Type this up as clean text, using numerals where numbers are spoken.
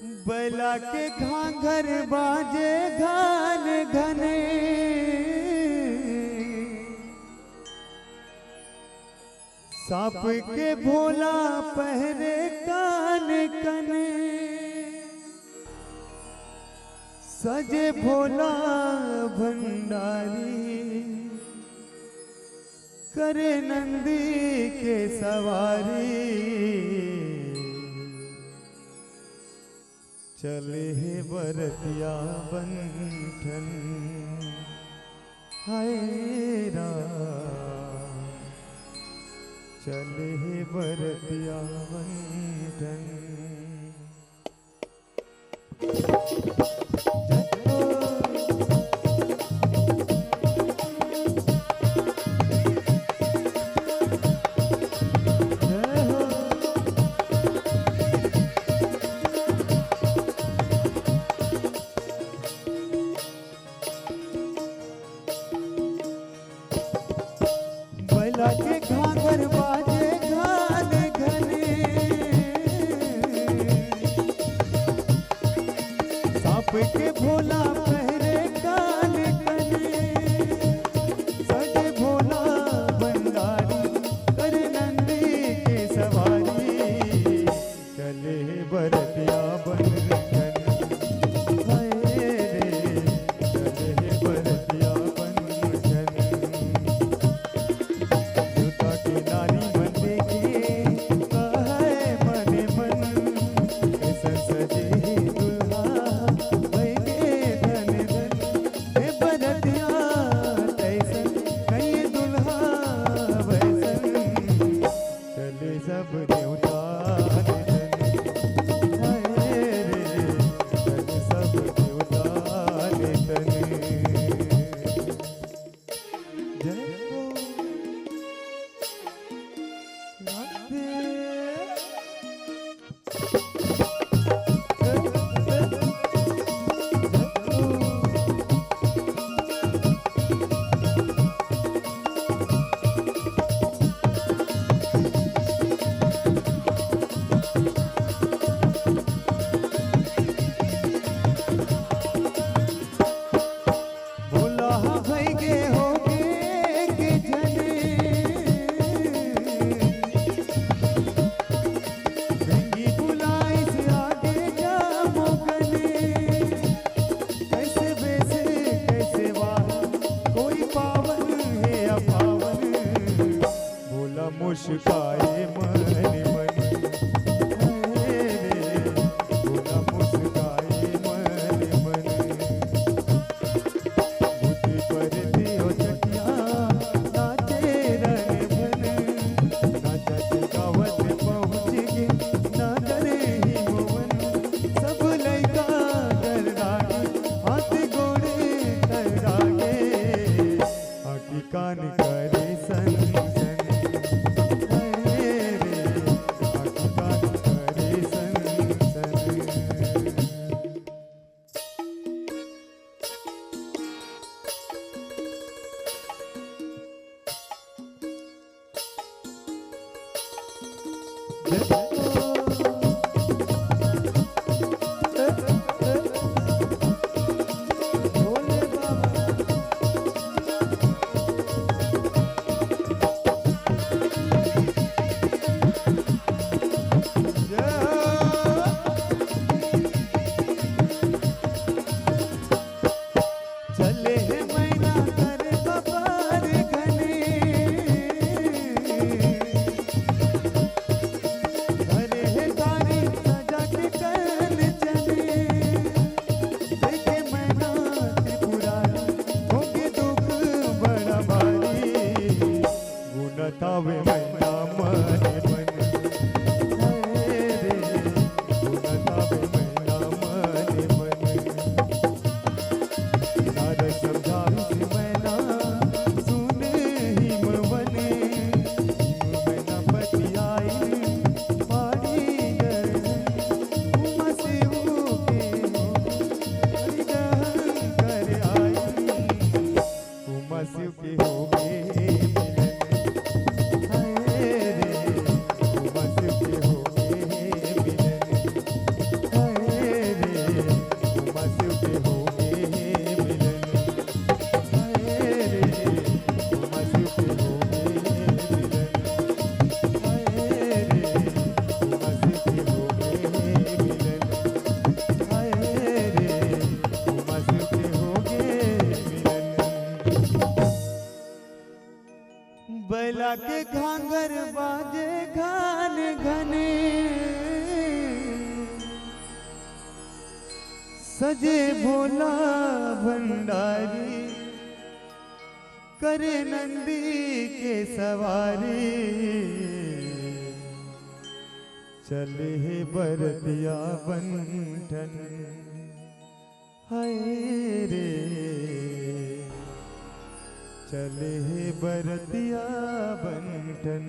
बैला के घाघर बाजे घन घने, सांप के भोला पहरे कान कने, सजे भोला भंडारी करे नंदी के सवारी, चले है बरतिया बंधन हाय राम, चले है बरतिया बंधन। बैला के घाघर बाजे घन घने, सांप के भोला पहरे कान कने, सजे भोला भंडारी करे नंदी के सवारी, चले बरतिया बंधन हाय रे, चले बरतिया बंधन। नारी मन देखे कहे मने मन, ऐसा सजे दुल्हा बैगे धन धन, हे बरतिया तैसन कहीं दुल्हा वैसन, चले सब देवता हाय रे, चले सब देवता तन। जय हो मुस्काए मन मन रे, भोला मुस्काए मन मन, बुद्धि पर दियो चटिया नाचे रन भन, नाचत गावत पहुँच गे नगर ही मोहन, सब लइका कर रागे हाथ गोड़े कर रागे, आँखी कान करे सन सन। भोला के घांगर बाजे घन घने, सजे भोला भंडारी करे नंदी के सवारी। चले बरतिया बंठन हाय रे, चले बरतिया बंठन।